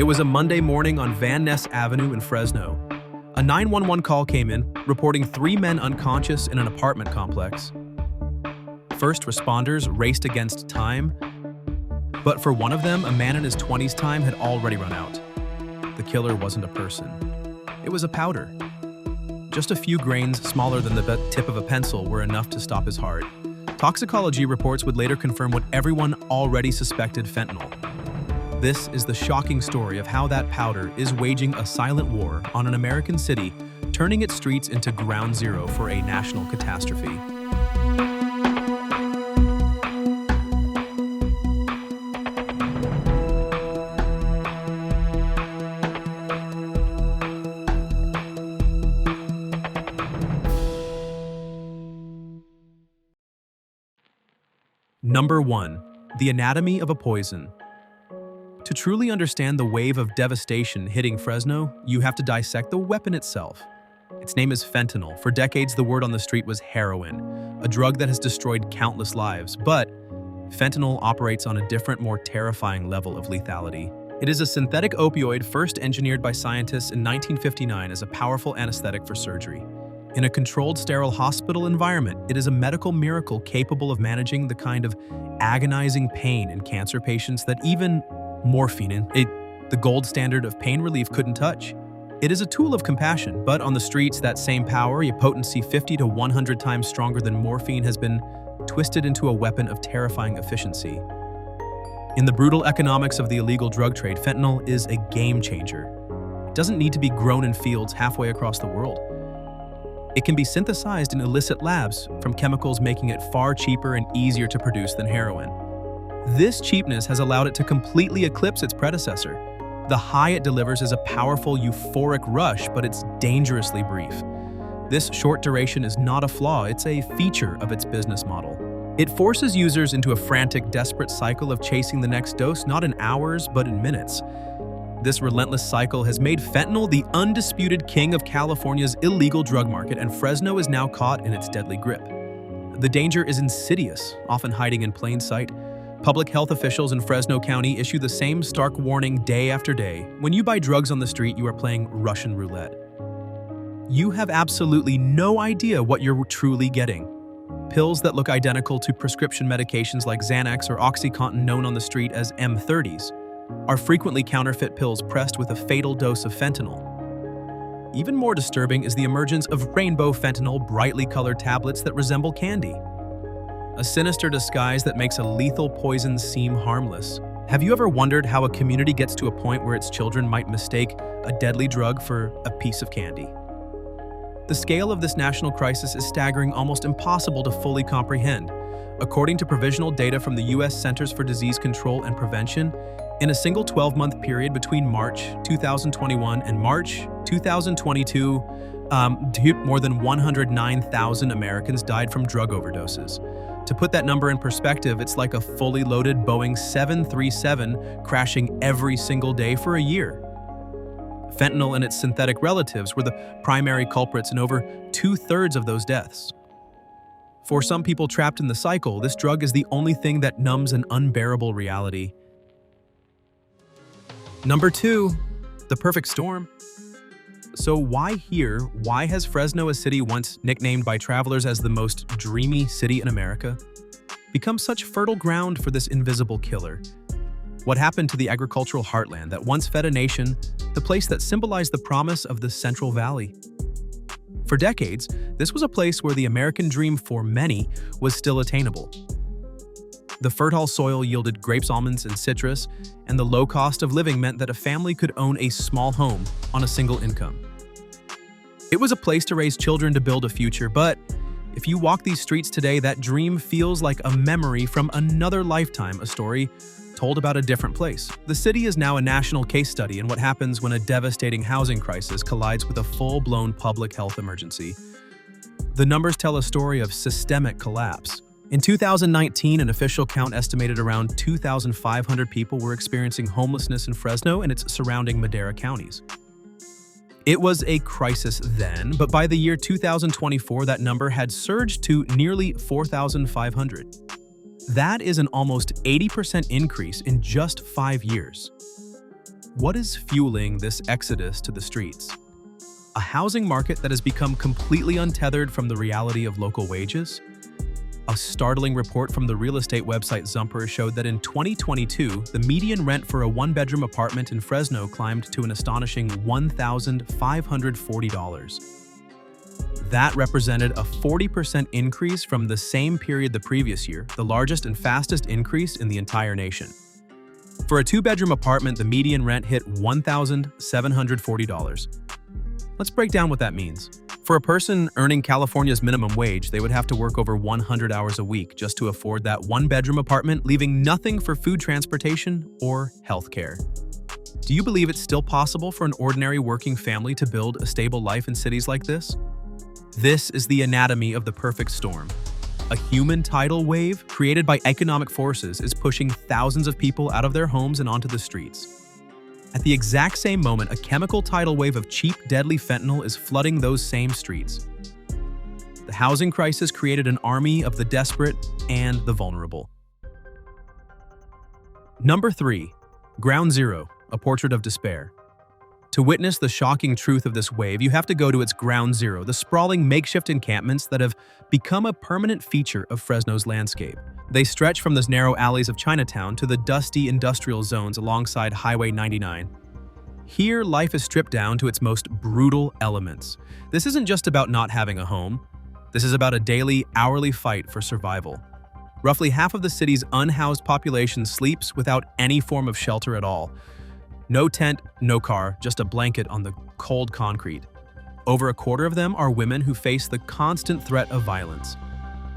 It was a Monday morning on Van Ness Avenue in Fresno. A 911 call came in, reporting 3 men unconscious in an apartment complex. First responders raced against time, but for one of them, a man in his 20s time had already run out. The killer wasn't a person. It was a powder. Just a few grains smaller than the tip of a pencil were enough to stop his heart. Toxicology reports would later confirm what everyone already suspected: fentanyl. This is the shocking story of how that powder is waging a silent war on an American city, turning its streets into ground zero for a national catastrophe. Number 1. The anatomy of a poison. To truly understand the wave of devastation hitting Fresno, you have to dissect the weapon itself. Its name is fentanyl. For decades, the word on the street was heroin, a drug that has destroyed countless lives. But fentanyl operates on a different, more terrifying level of lethality. It is a synthetic opioid first engineered by scientists in 1959 as a powerful anesthetic for surgery. In a controlled, sterile hospital environment, it is a medical miracle capable of managing the kind of agonizing pain in cancer patients that even morphine, the gold standard of pain relief, couldn't touch. It is a tool of compassion, but on the streets, that same power, a potency 50 to 100 times stronger than morphine, has been twisted into a weapon of terrifying efficiency. In the brutal economics of the illegal drug trade, fentanyl is a game changer. It doesn't need to be grown in fields halfway across the world. It can be synthesized in illicit labs from chemicals, making it far cheaper and easier to produce than heroin. This cheapness has allowed it to completely eclipse its predecessor. The high it delivers is a powerful, euphoric rush, but it's dangerously brief. This short duration is not a flaw, it's a feature of its business model. It forces users into a frantic, desperate cycle of chasing the next dose, not in hours, but in minutes. This relentless cycle has made fentanyl the undisputed king of California's illegal drug market, and Fresno is now caught in its deadly grip. The danger is insidious, often hiding in plain sight. Public health officials in Fresno County issue the same stark warning day after day. When you buy drugs on the street, you are playing Russian roulette. You have absolutely no idea what you're truly getting. Pills that look identical to prescription medications like Xanax or OxyContin, known on the street as M30s, are frequently counterfeit pills pressed with a fatal dose of fentanyl. Even more disturbing is the emergence of rainbow fentanyl, brightly colored tablets that resemble candy. A sinister disguise that makes a lethal poison seem harmless. Have you ever wondered how a community gets to a point where its children might mistake a deadly drug for a piece of candy? The scale of this national crisis is staggering, almost impossible to fully comprehend. According to provisional data from the U.S. Centers for Disease Control and Prevention, in a single 12-month period between March 2021 and March 2022, more than 109,000 Americans died from drug overdoses. To put that number in perspective, it's like a fully loaded Boeing 737 crashing every single day for a year. Fentanyl and its synthetic relatives were the primary culprits in over 2/3 of those deaths. For some people trapped in the cycle, this drug is the only thing that numbs an unbearable reality. Number 2, the perfect storm. So why here? Why has Fresno, a city once nicknamed by travelers as the most dreamy city in America, become such fertile ground for this invisible killer? What happened to the agricultural heartland that once fed a nation, the place that symbolized the promise of the Central Valley? For decades, this was a place where the American dream for many was still attainable. The fertile soil yielded grapes, almonds, and citrus, and the low cost of living meant that a family could own a small home on a single income. It was a place to raise children to build a future, but if you walk these streets today, that dream feels like a memory from another lifetime, a story told about a different place. The city is now a national case study in what happens when a devastating housing crisis collides with a full-blown public health emergency. The numbers tell a story of systemic collapse. In 2019, an official count estimated around 2,500 people were experiencing homelessness in Fresno and its surrounding Madera counties. It was a crisis then, but by the year 2024, that number had surged to nearly 4,500. That is an almost 80% increase in just 5 years. What is fueling this exodus to the streets? A housing market that has become completely untethered from the reality of local wages? A startling report from the real estate website Zumper showed that in 2022, the median rent for a one-bedroom apartment in Fresno climbed to an astonishing $1,540. That represented a 40% increase from the same period the previous year, the largest and fastest increase in the entire nation. For a two-bedroom apartment, the median rent hit $1,740. Let's break down what that means. For a person earning California's minimum wage, they would have to work over 100 hours a week just to afford that one-bedroom apartment, leaving nothing for food, transportation, or healthcare. Do you believe it's still possible for an ordinary working family to build a stable life in cities like this? This is the anatomy of the perfect storm. A human tidal wave created by economic forces is pushing thousands of people out of their homes and onto the streets. At the exact same moment, a chemical tidal wave of cheap, deadly fentanyl is flooding those same streets. The housing crisis created an army of the desperate and the vulnerable. Number 3. Ground Zero, a portrait of despair. To witness the shocking truth of this wave, you have to go to its ground zero, the sprawling makeshift encampments that have become a permanent feature of Fresno's landscape. They stretch from the narrow alleys of Chinatown to the dusty industrial zones alongside Highway 99. Here, life is stripped down to its most brutal elements. This isn't just about not having a home. This is about a daily, hourly fight for survival. Roughly half of the city's unhoused population sleeps without any form of shelter at all. No tent, no car, just a blanket on the cold concrete. Over a quarter of them are women who face the constant threat of violence.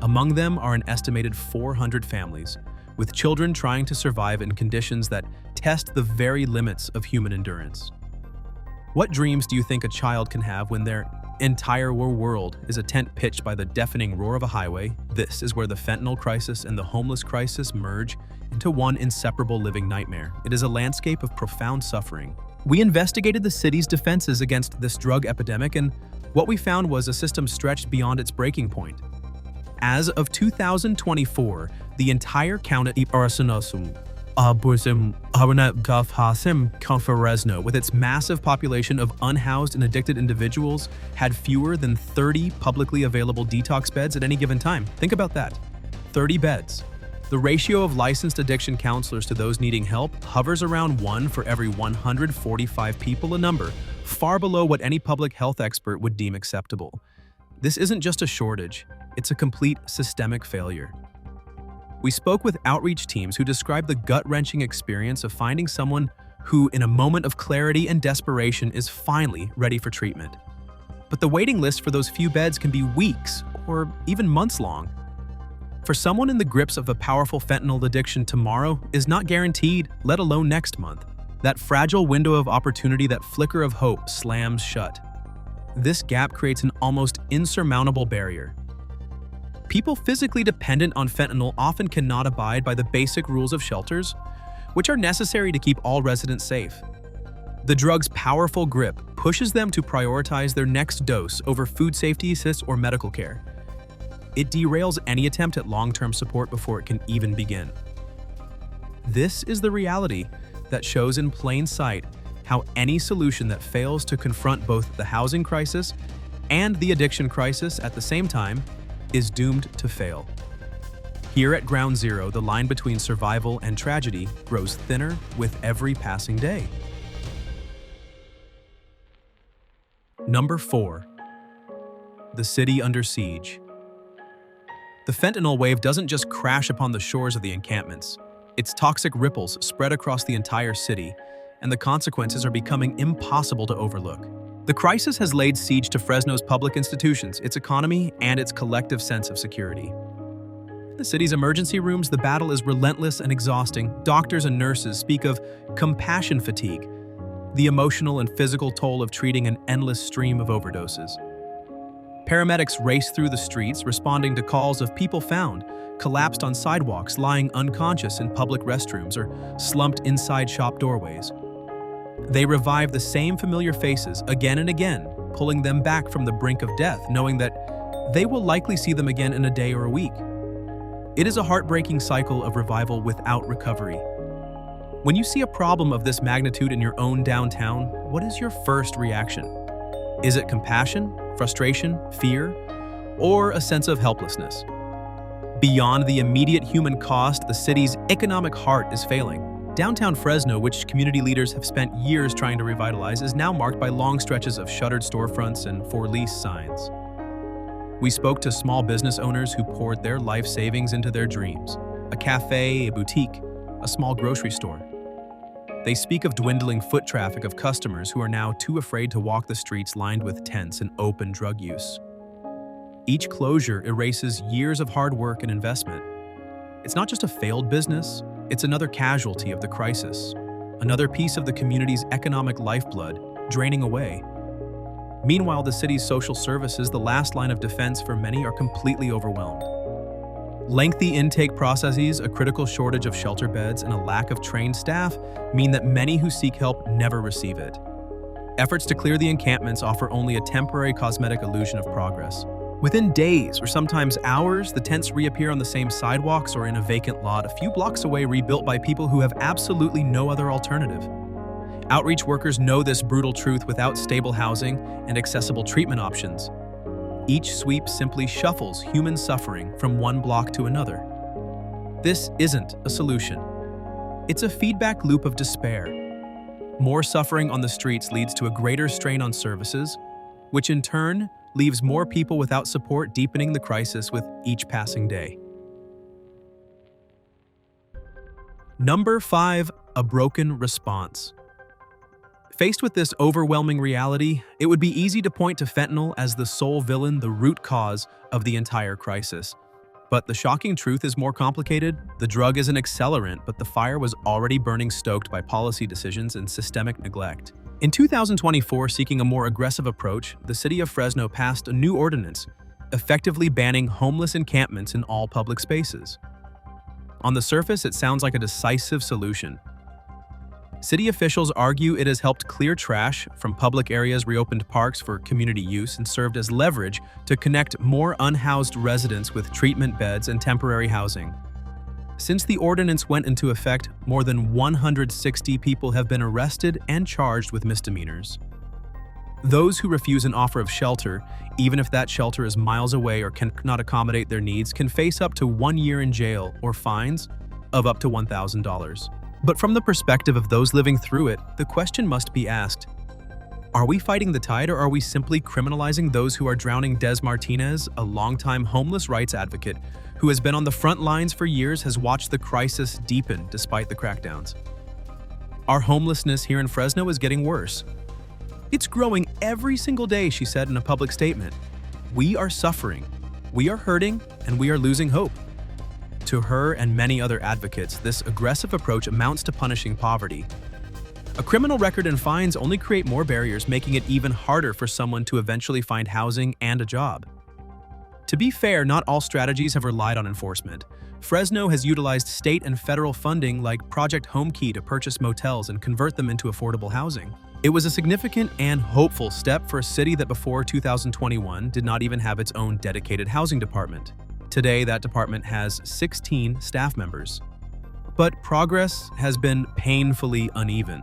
Among them are an estimated 400 families, with children trying to survive in conditions that test the very limits of human endurance. What dreams do you think a child can have when their entire world is a tent pitched by the deafening roar of a highway? This is where the fentanyl crisis and the homeless crisis merge into one inseparable living nightmare. It is a landscape of profound suffering. We investigated the city's defenses against this drug epidemic, and what we found was a system stretched beyond its breaking point. As of 2024, the entire county Fresno, with its massive population of unhoused and addicted individuals, had fewer than 30 publicly available detox beds at any given time. Think about that. 30 beds. The ratio of licensed addiction counselors to those needing help hovers around 1 for every 145 people, a number far below what any public health expert would deem acceptable. This isn't just a shortage, it's a complete systemic failure. We spoke with outreach teams who described the gut-wrenching experience of finding someone who, in a moment of clarity and desperation, is finally ready for treatment. But the waiting list for those few beds can be weeks or even months long. For someone in the grips of a powerful fentanyl addiction, tomorrow is not guaranteed, let alone next month. That fragile window of opportunity, that flicker of hope, slams shut. This gap creates an almost insurmountable barrier. People physically dependent on fentanyl often cannot abide by the basic rules of shelters, which are necessary to keep all residents safe. The drug's powerful grip pushes them to prioritize their next dose over food safety assists or medical care. It derails any attempt at long-term support before it can even begin. This is the reality that shows in plain sight how any solution that fails to confront both the housing crisis and the addiction crisis at the same time is doomed to fail. Here at Ground Zero, the line between survival and tragedy grows thinner with every passing day. Number 4. The city under siege. The fentanyl wave doesn't just crash upon the shores of the encampments. Its toxic ripples spread across the entire city, and the consequences are becoming impossible to overlook. The crisis has laid siege to Fresno's public institutions, its economy, and its collective sense of security. In the city's emergency rooms, the battle is relentless and exhausting. Doctors and nurses speak of compassion fatigue, the emotional and physical toll of treating an endless stream of overdoses. Paramedics race through the streets, responding to calls of people found collapsed on sidewalks, lying unconscious in public restrooms, or slumped inside shop doorways. They revive the same familiar faces again and again, pulling them back from the brink of death, knowing that they will likely see them again in a day or a week. It is a heartbreaking cycle of revival without recovery. When you see a problem of this magnitude in your own downtown, what is your first reaction? Is it compassion, frustration, fear, or a sense of helplessness? Beyond the immediate human cost, the city's economic heart is failing. Downtown Fresno, which community leaders have spent years trying to revitalize, is now marked by long stretches of shuttered storefronts and for lease signs. We spoke to small business owners who poured their life savings into their dreams: a cafe, a boutique, a small grocery store. They speak of dwindling foot traffic of customers who are now too afraid to walk the streets lined with tents and open drug use. Each closure erases years of hard work and investment. It's not just a failed business, it's another casualty of the crisis, another piece of the community's economic lifeblood draining away. Meanwhile, the city's social services, the last line of defense for many, are completely overwhelmed. Lengthy intake processes, a critical shortage of shelter beds, and a lack of trained staff mean that many who seek help never receive it. Efforts to clear the encampments offer only a temporary cosmetic illusion of progress. Within days, or sometimes hours, the tents reappear on the same sidewalks or in a vacant lot a few blocks away, rebuilt by people who have absolutely no other alternative. Outreach workers know this brutal truth. Without stable housing and accessible treatment options, each sweep simply shuffles human suffering from one block to another. This isn't a solution. It's a feedback loop of despair. More suffering on the streets leads to a greater strain on services, which in turn leaves more people without support, deepening the crisis with each passing day. Number 5, a broken response. Faced with this overwhelming reality, it would be easy to point to fentanyl as the sole villain, the root cause of the entire crisis. But the shocking truth is more complicated. The drug is an accelerant, but the fire was already burning, stoked by policy decisions and systemic neglect. In 2024, seeking a more aggressive approach, the city of Fresno passed a new ordinance, effectively banning homeless encampments in all public spaces. On the surface, it sounds like a decisive solution. City officials argue it has helped clear trash from public areas, reopened parks for community use, and served as leverage to connect more unhoused residents with treatment beds and temporary housing. Since the ordinance went into effect, more than 160 people have been arrested and charged with misdemeanors. Those who refuse an offer of shelter, even if that shelter is miles away or cannot accommodate their needs, can face up to 1 year in jail or fines of up to $1,000. But from the perspective of those living through it, the question must be asked: are we fighting the tide, or are we simply criminalizing those who are drowning? Des Martinez, a longtime homeless rights advocate who has been on the front lines for years, has watched the crisis deepen despite the crackdowns. Our homelessness here in Fresno is getting worse. It's growing every single day, she said in a public statement. We are suffering, we are hurting, and we are losing hope. To her and many other advocates, this aggressive approach amounts to punishing poverty. A criminal record and fines only create more barriers, making it even harder for someone to eventually find housing and a job. To be fair, not all strategies have relied on enforcement. Fresno has utilized state and federal funding like Project Homekey to purchase motels and convert them into affordable housing. It was a significant and hopeful step for a city that before 2021 did not even have its own dedicated housing department. Today, that department has 16 staff members. But progress has been painfully uneven.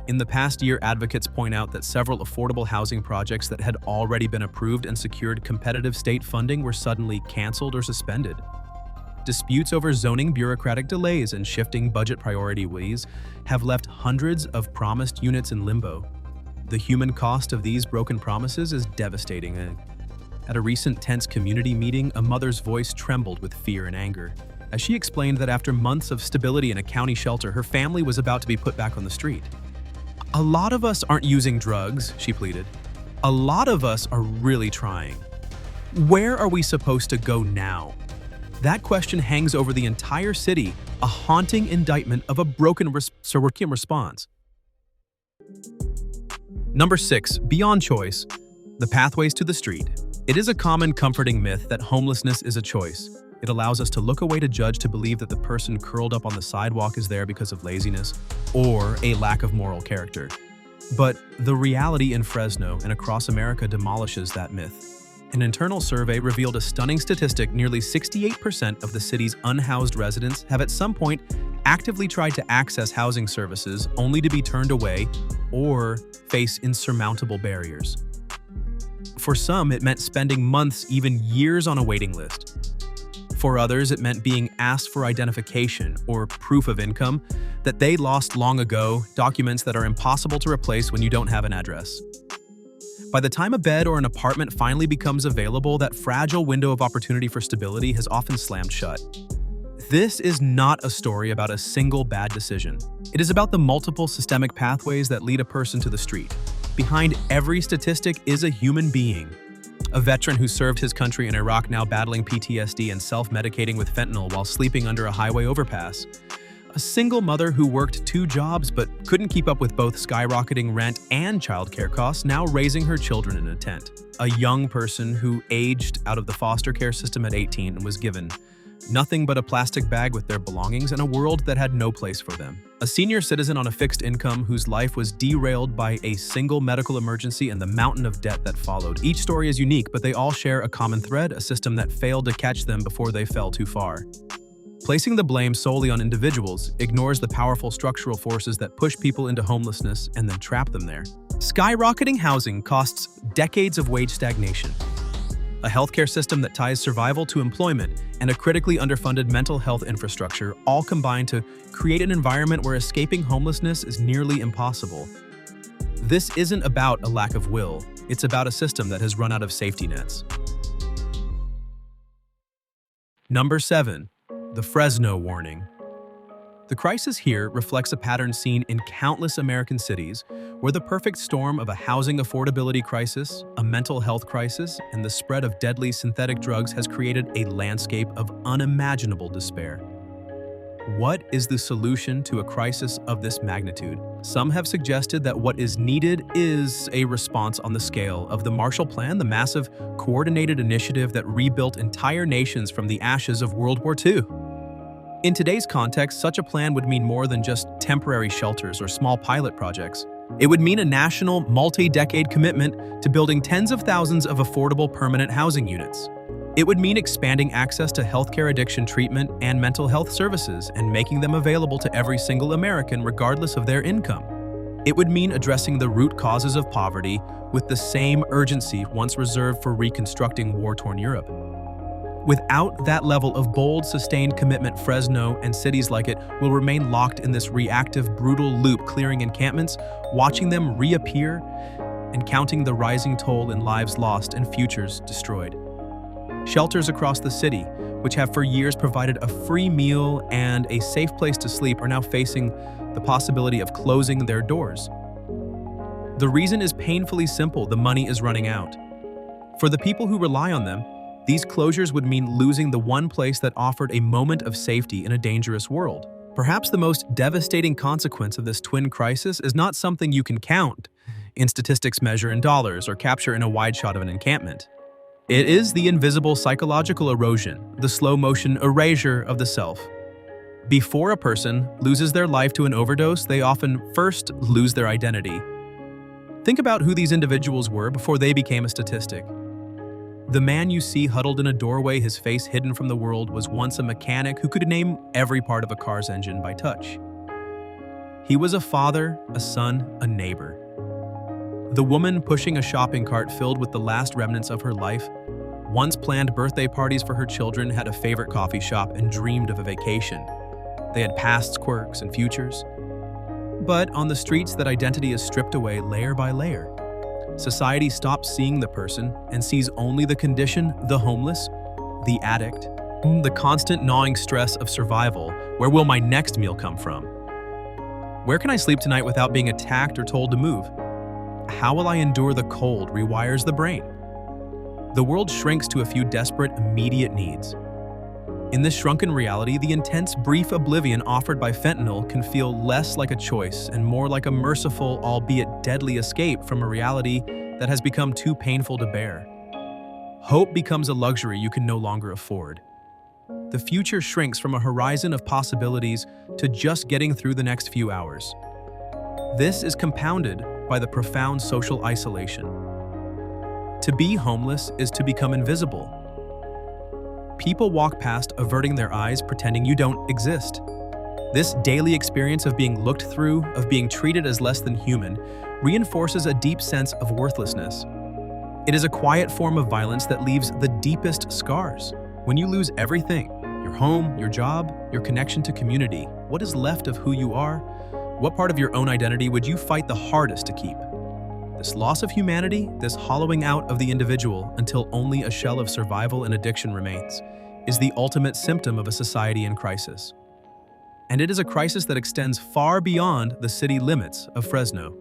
In the past year, advocates point out that several affordable housing projects that had already been approved and secured competitive state funding were suddenly canceled or suspended. Disputes over zoning, bureaucratic delays, and shifting budget priorities have left hundreds of promised units in limbo. The human cost of these broken promises is devastating. At a recent tense community meeting, a mother's voice trembled with fear and anger as she explained that after months of stability in a county shelter, her family was about to be put back on the street. A lot of us aren't using drugs, she pleaded. A lot of us are really trying. Where are we supposed to go now? That question hangs over the entire city, a haunting indictment of a broken response. Number 6, beyond choice, the pathways to the street. It is a common comforting myth that homelessness is a choice. It allows us to look away, to judge, to believe that the person curled up on the sidewalk is there because of laziness or a lack of moral character. But the reality in Fresno and across America demolishes that myth. An internal survey revealed a stunning statistic: nearly 68% of the city's unhoused residents have at some point actively tried to access housing services only to be turned away or face insurmountable barriers. For some, it meant spending months, even years on a waiting list. For others, it meant being asked for identification or proof of income that they lost long ago, documents that are impossible to replace when you don't have an address. By the time a bed or an apartment finally becomes available, that fragile window of opportunity for stability has often slammed shut. This is not a story about a single bad decision. It is about the multiple systemic pathways that lead a person to the street. Behind every statistic is a human being. A veteran who served his country in Iraq now battling PTSD and self-medicating with fentanyl while sleeping under a highway overpass. A single mother who worked 2 jobs but couldn't keep up with both skyrocketing rent and childcare costs, now raising her children in a tent. A young person who aged out of the foster care system at 18 and was given nothing but a plastic bag with their belongings and a world that had no place for them. A senior citizen on a fixed income whose life was derailed by a single medical emergency and the mountain of debt that followed. Each story is unique, but they all share a common thread, a system that failed to catch them before they fell too far. Placing the blame solely on individuals ignores the powerful structural forces that push people into homelessness and then trap them there. Skyrocketing housing costs decades of wage stagnation, a healthcare system that ties survival to employment, and a critically underfunded mental health infrastructure all combine to create an environment where escaping homelessness is nearly impossible. This isn't about a lack of will, it's about a system that has run out of safety nets. Number 7. The Fresno warning. The crisis here reflects a pattern seen in countless American cities where the perfect storm of a housing affordability crisis, a mental health crisis, and the spread of deadly synthetic drugs has created a landscape of unimaginable despair. What is the solution to a crisis of this magnitude? Some have suggested that what is needed is a response on the scale of the Marshall Plan, the massive, coordinated initiative that rebuilt entire nations from the ashes of World War II. In today's context, such a plan would mean more than just temporary shelters or small pilot projects. It would mean a national, multi-decade commitment to building tens of thousands of affordable permanent housing units. It would mean expanding access to healthcare addiction treatment and mental health services and making them available to every single American regardless of their income. It would mean addressing the root causes of poverty with the same urgency once reserved for reconstructing war-torn Europe. Without that level of bold, sustained commitment, Fresno and cities like it will remain locked in this reactive, brutal loop, clearing encampments, watching them reappear, and counting the rising toll in lives lost and futures destroyed. Shelters across the city, which have for years provided a free meal and a safe place to sleep, are now facing the possibility of closing their doors. The reason is painfully simple: the money is running out. For the people who rely on them, these closures would mean losing the one place that offered a moment of safety in a dangerous world. Perhaps the most devastating consequence of this twin crisis is not something you can count in statistics, measure in dollars, or capture in a wide shot of an encampment. It is the invisible psychological erosion, the slow-motion erasure of the self. Before a person loses their life to an overdose, they often first lose their identity. Think about who these individuals were before they became a statistic. The man you see huddled in a doorway, his face hidden from the world, was once a mechanic who could name every part of a car's engine by touch. He was a father, a son, a neighbor. The woman pushing a shopping cart filled with the last remnants of her life once planned birthday parties for her children, had a favorite coffee shop, and dreamed of a vacation. They had pasts, quirks, and futures. But on the streets, that identity is stripped away layer by layer. Society stops seeing the person and sees only the condition, the homeless, the addict, the constant gnawing stress of survival. Where will my next meal come from? Where can I sleep tonight without being attacked or told to move? How will I endure the cold? Rewires the brain. The world shrinks to a few desperate, immediate needs. In this shrunken reality, the intense, brief oblivion offered by fentanyl can feel less like a choice and more like a merciful, albeit deadly escape from a reality that has become too painful to bear. Hope becomes a luxury you can no longer afford. The future shrinks from a horizon of possibilities to just getting through the next few hours. This is compounded by the profound social isolation. To be homeless is to become invisible. People walk past, averting their eyes, pretending you don't exist. This daily experience of being looked through, of being treated as less than human, reinforces a deep sense of worthlessness. It is a quiet form of violence that leaves the deepest scars. When you lose everything, your home, your job, your connection to community, what is left of who you are? What part of your own identity would you fight the hardest to keep? This loss of humanity, this hollowing out of the individual until only a shell of survival and addiction remains, is the ultimate symptom of a society in crisis. And it is a crisis that extends far beyond the city limits of Fresno.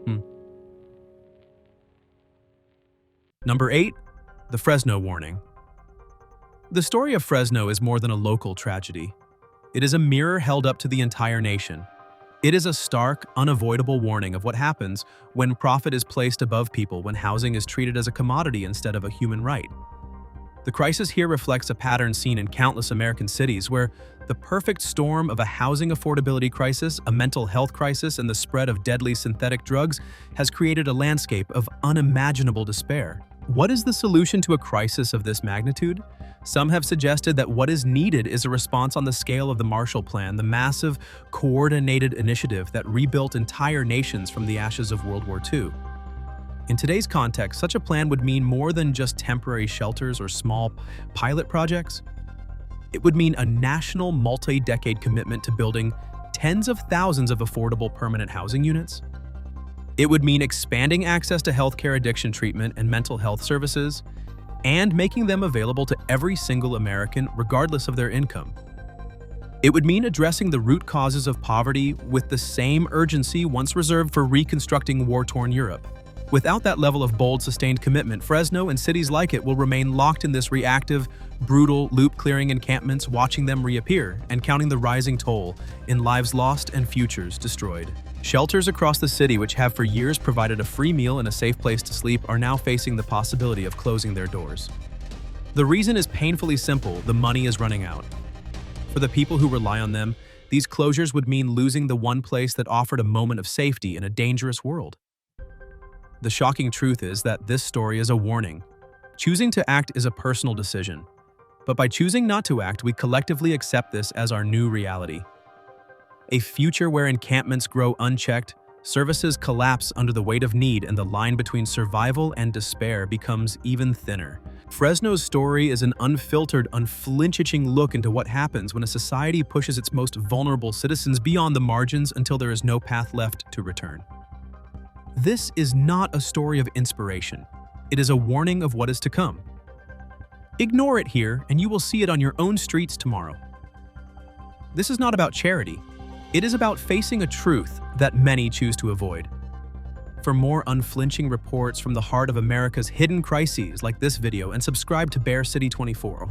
Number 8. The Fresno Warning. The story of Fresno is more than a local tragedy. It is a mirror held up to the entire nation. It is a stark, unavoidable warning of what happens when profit is placed above people, when housing is treated as a commodity instead of a human right. The crisis here reflects a pattern seen in countless American cities where the perfect storm of a housing affordability crisis, a mental health crisis, and the spread of deadly synthetic drugs has created a landscape of unimaginable despair. What is the solution to a crisis of this magnitude? Some have suggested that what is needed is a response on the scale of the Marshall Plan, the massive, coordinated initiative that rebuilt entire nations from the ashes of World War II. In today's context, such a plan would mean more than just temporary shelters or small pilot projects. It would mean a national, multi-decade commitment to building tens of thousands of affordable permanent housing units. It would mean expanding access to healthcare addiction treatment and mental health services, and making them available to every single American, regardless of their income. It would mean addressing the root causes of poverty with the same urgency once reserved for reconstructing war-torn Europe. Without that level of bold, sustained commitment, Fresno and cities like it will remain locked in this reactive, brutal, loop-clearing encampments, watching them reappear and counting the rising toll in lives lost and futures destroyed. Shelters across the city, which have for years provided a free meal and a safe place to sleep, are now facing the possibility of closing their doors. The reason is painfully simple: the money is running out. For the people who rely on them, these closures would mean losing the one place that offered a moment of safety in a dangerous world. The shocking truth is that this story is a warning. Choosing to act is a personal decision. But by choosing not to act, we collectively accept this as our new reality. A future where encampments grow unchecked, services collapse under the weight of need, and the line between survival and despair becomes even thinner. Fresno's story is an unfiltered, unflinching look into what happens when a society pushes its most vulnerable citizens beyond the margins until there is no path left to return. This is not a story of inspiration. It is a warning of what is to come. Ignore it here, and you will see it on your own streets tomorrow. This is not about charity. It is about facing a truth that many choose to avoid. For more unflinching reports from the heart of America's hidden crises like this video, and subscribe to Bear City 24.